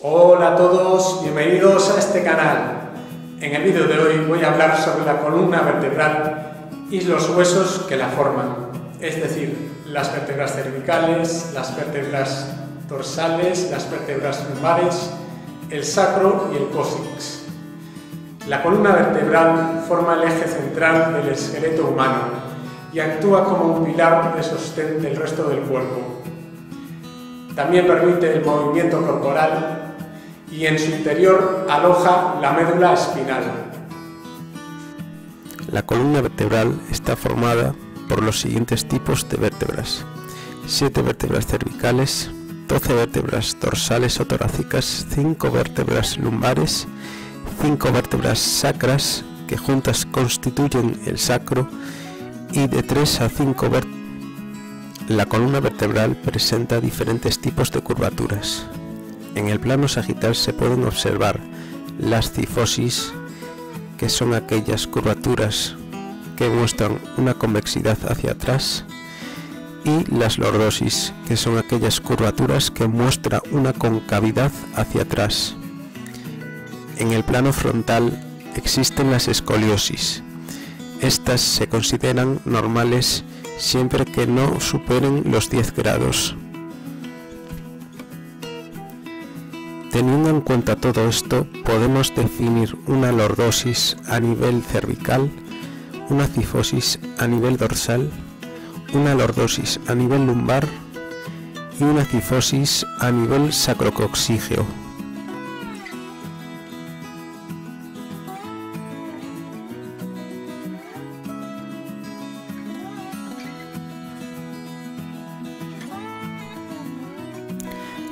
Hola a todos, bienvenidos a este canal. En el vídeo de hoy voy a hablar sobre la columna vertebral y los huesos que la forman, es decir, las vértebras cervicales, las vértebras dorsales, las vértebras lumbares, el sacro y el cóccix. La columna vertebral forma el eje central del esqueleto humano y actúa como un pilar de sostén del resto del cuerpo. También permite el movimiento corporal y en su interior aloja la médula espinal. La columna vertebral está formada por los siguientes tipos de vértebras: 7 vértebras cervicales, 12 vértebras dorsales o torácicas, 5 vértebras lumbares, 5 vértebras sacras que juntas constituyen el sacro y de 3 a 5 vértebras. La columna vertebral presenta diferentes tipos de curvaturas. En el plano sagital se pueden observar las cifosis, que son aquellas curvaturas que muestran una convexidad hacia atrás, y las lordosis, que son aquellas curvaturas que muestran una concavidad hacia atrás. En el plano frontal existen las escoliosis. Estas se consideran normales siempre que no superen los 10 grados. Teniendo en cuenta todo esto, podemos definir una lordosis a nivel cervical, una cifosis a nivel dorsal, una lordosis a nivel lumbar y una cifosis a nivel sacrococcígeo.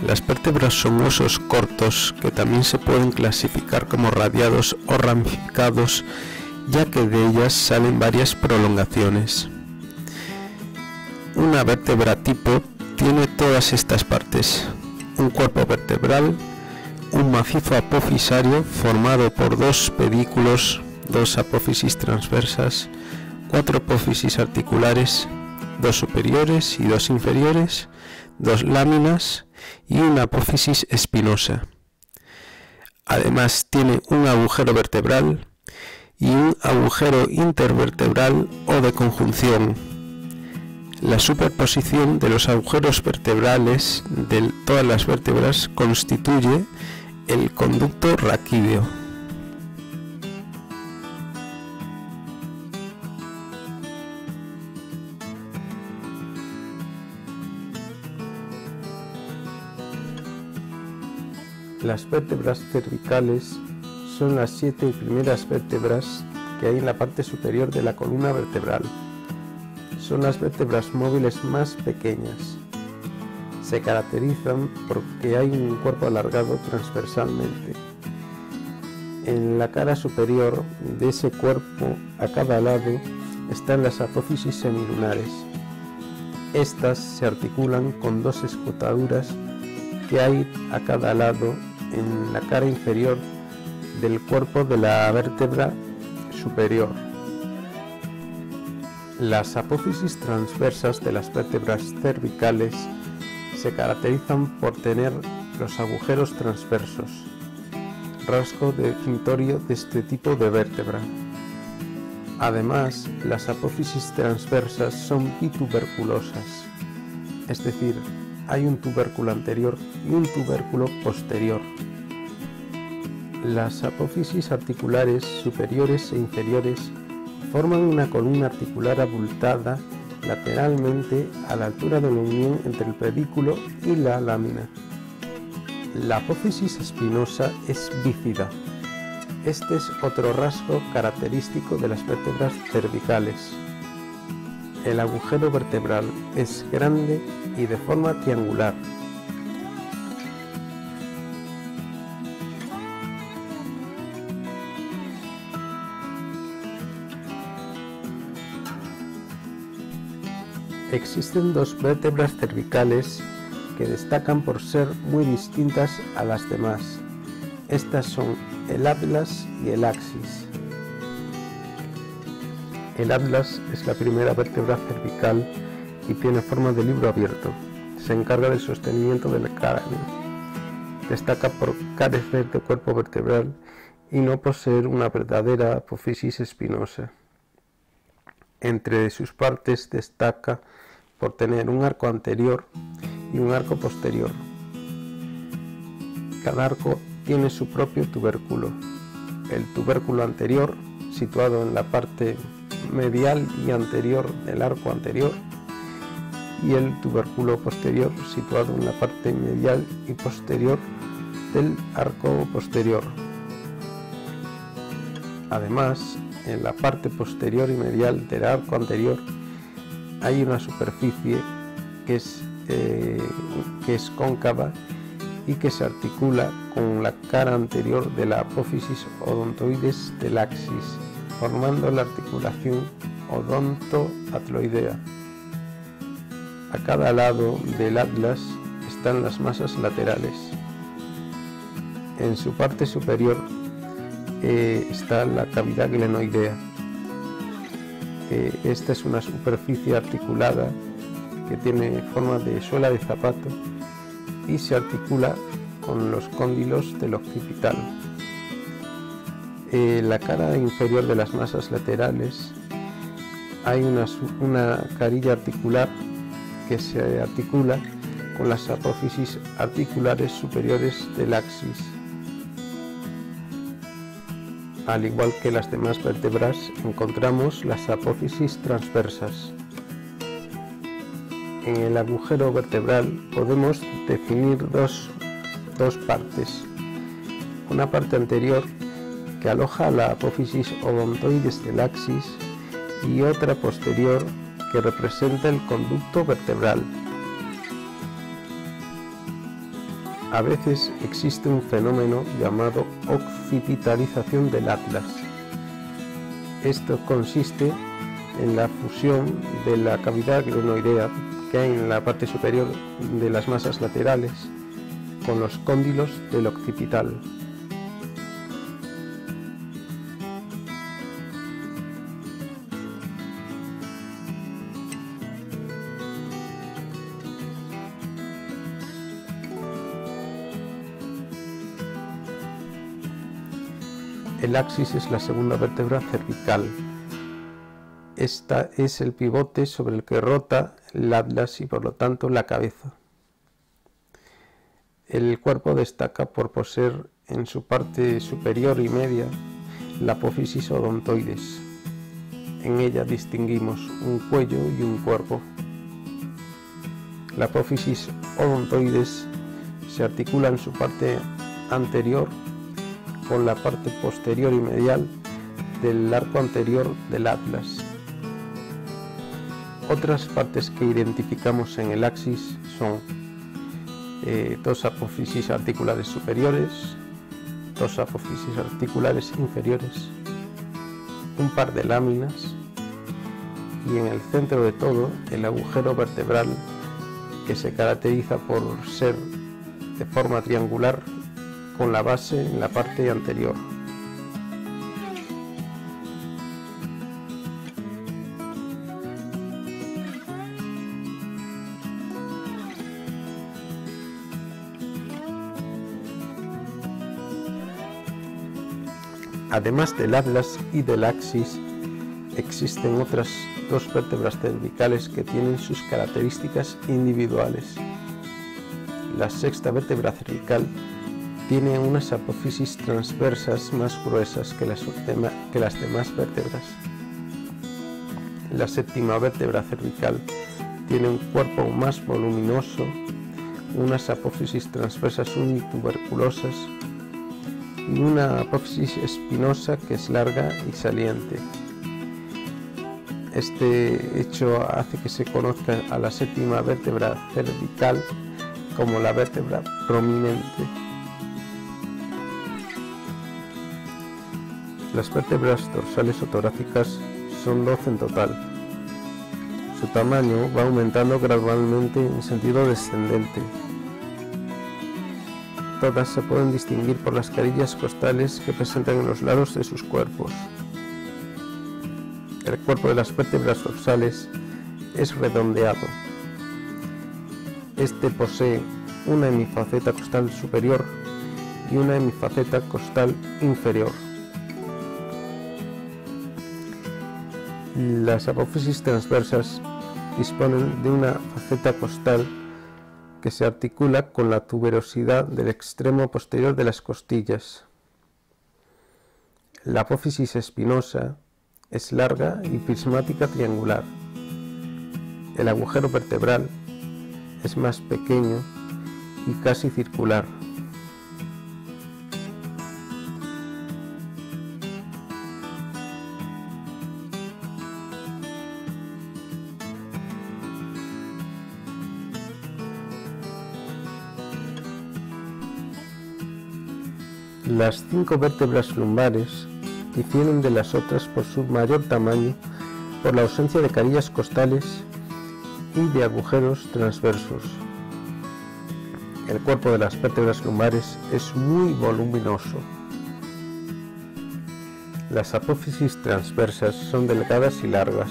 Las vértebras son huesos cortos que también se pueden clasificar como radiados o ramificados, ya que de ellas salen varias prolongaciones. Una vértebra tipo tiene todas estas partes: un cuerpo vertebral, un macizo apofisario formado por 2 pedículos, 2 apófisis transversas, 4 apófisis articulares, 2 superiores y 2 inferiores, 2 láminas y una apófisis espinosa. Además tiene un agujero vertebral y un agujero intervertebral o de conjunción. La superposición de los agujeros vertebrales de todas las vértebras constituye el conducto raquídeo. Las vértebras cervicales son las 7 primeras vértebras que hay en la parte superior de la columna vertebral. Son las vértebras móviles más pequeñas. Se caracterizan porque hay un cuerpo alargado transversalmente. En la cara superior de ese cuerpo, a cada lado, están las apófisis semilunares. Estas se articulan con 2 escotaduras que hay a cada lado en la cara inferior del cuerpo de la vértebra superior. Las apófisis transversas de las vértebras cervicales se caracterizan por tener los agujeros transversos, rasgo definitorio de este tipo de vértebra. Además, las apófisis transversas son bituberculosas, es decir, hay un tubérculo anterior y un tubérculo posterior. Las apófisis articulares superiores e inferiores forman una columna articular abultada lateralmente a la altura de la unión entre el pedículo y la lámina. La apófisis espinosa es bífida. Este es otro rasgo característico de las vértebras cervicales. El agujero vertebral es grande y de forma triangular. Existen 2 vértebras cervicales que destacan por ser muy distintas a las demás. Estas son el atlas y el axis. El atlas es la primera vértebra cervical y tiene forma de libro abierto. Se encarga del sostenimiento del cráneo. destaca por carecer de cuerpo vertebral y no poseer una verdadera apófisis espinosa. Entre sus partes destaca por tener un arco anterior y un arco posterior. Cada arco tiene su propio tubérculo. El tubérculo anterior, situado en la parte medial y anterior del arco anterior, y el tubérculo posterior, situado en la parte medial y posterior del arco posterior. Además, en la parte posterior y medial del arco anterior hay una superficie que es cóncava y que se articula con la cara anterior de la apófisis odontoides del axis, formando la articulación odonto-atloidea. A cada lado del atlas están las masas laterales. En su parte superior está la cavidad glenoidea. Esta es una superficie articulada que tiene forma de suela de zapato y se articula con los cóndilos del occipital. La cara inferior de las masas laterales hay una carilla articular que se articula con las apófisis articulares superiores del axis. Al igual que las demás vértebras, encontramos las apófisis transversas. En el agujero vertebral podemos definir dos partes. Una parte anterior que aloja la apófisis odontoides del axis y otra posterior que representa el conducto vertebral. A veces existe un fenómeno llamado occipitalización del atlas. Esto consiste en la fusión de la cavidad glenoidea que hay en la parte superior de las masas laterales con los cóndilos del occipital. El axis es la segunda vértebra cervical. Esta es el pivote sobre el que rota el atlas y por lo tanto la cabeza. El cuerpo destaca por poseer en su parte superior y media la apófisis odontoides. En ella distinguimos un cuello y un cuerpo. La apófisis odontoides se articula en su parte anterior con la parte posterior y medial del arco anterior del atlas. Otras partes que identificamos en el axis son dos apófisis articulares superiores, dos apófisis articulares inferiores, un par de láminas y en el centro de todo el agujero vertebral, que se caracteriza por ser de forma triangular con la base en la parte anterior. Además del atlas y del axis, existen otras dos vértebras cervicales que tienen sus características individuales. La sexta vértebra cervical tiene unas apófisis transversas más gruesas que las demás vértebras. La séptima vértebra cervical tiene un cuerpo más voluminoso, unas apófisis transversas unituberculosas y una apófisis espinosa que es larga y saliente. Este hecho hace que se conozca a la séptima vértebra cervical como la vértebra prominente. Las vértebras dorsales o torácicas son 12 en total. Su tamaño va aumentando gradualmente en sentido descendente. Todas se pueden distinguir por las carillas costales que presentan en los lados de sus cuerpos. El cuerpo de las vértebras dorsales es redondeado. Este posee una hemifaceta costal superior y una hemifaceta costal inferior. Las apófisis transversas disponen de una faceta costal que se articula con la tuberosidad del extremo posterior de las costillas. La apófisis espinosa es larga y prismática triangular. El agujero vertebral es más pequeño y casi circular. Las 5 vértebras lumbares difieren de las otras por su mayor tamaño, por la ausencia de carillas costales y de agujeros transversos. El cuerpo de las vértebras lumbares es muy voluminoso. Las apófisis transversas son delgadas y largas,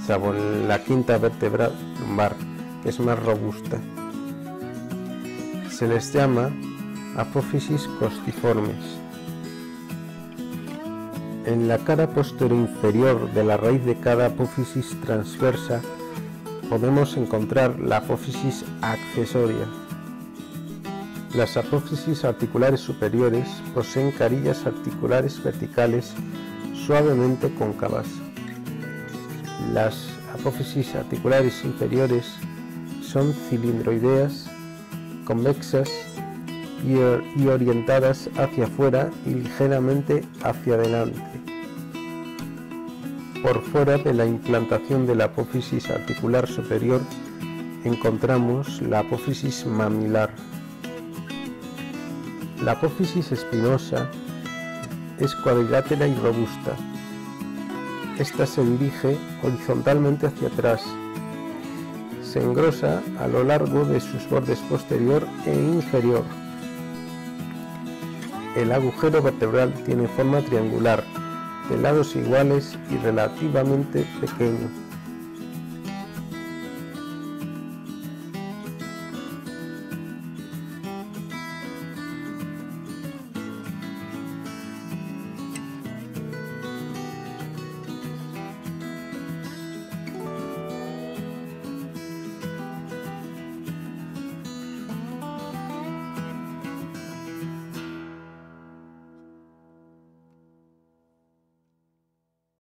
salvo la 5ª vértebra lumbar, que es más robusta. Se les llama apófisis costiformes. En la cara posterior inferior de la raíz de cada apófisis transversa podemos encontrar la apófisis accesoria. Las apófisis articulares superiores poseen carillas articulares verticales suavemente cóncavas. Las apófisis articulares inferiores son cilindroideas, convexas y orientadas hacia afuera y ligeramente hacia adelante. Por fuera de la implantación de la apófisis articular superior encontramos la apófisis mamilar. La apófisis espinosa es cuadrilátera y robusta. Esta se dirige horizontalmente hacia atrás. Se engrosa a lo largo de sus bordes posterior e inferior. El agujero vertebral tiene forma triangular, de lados iguales y relativamente pequeño.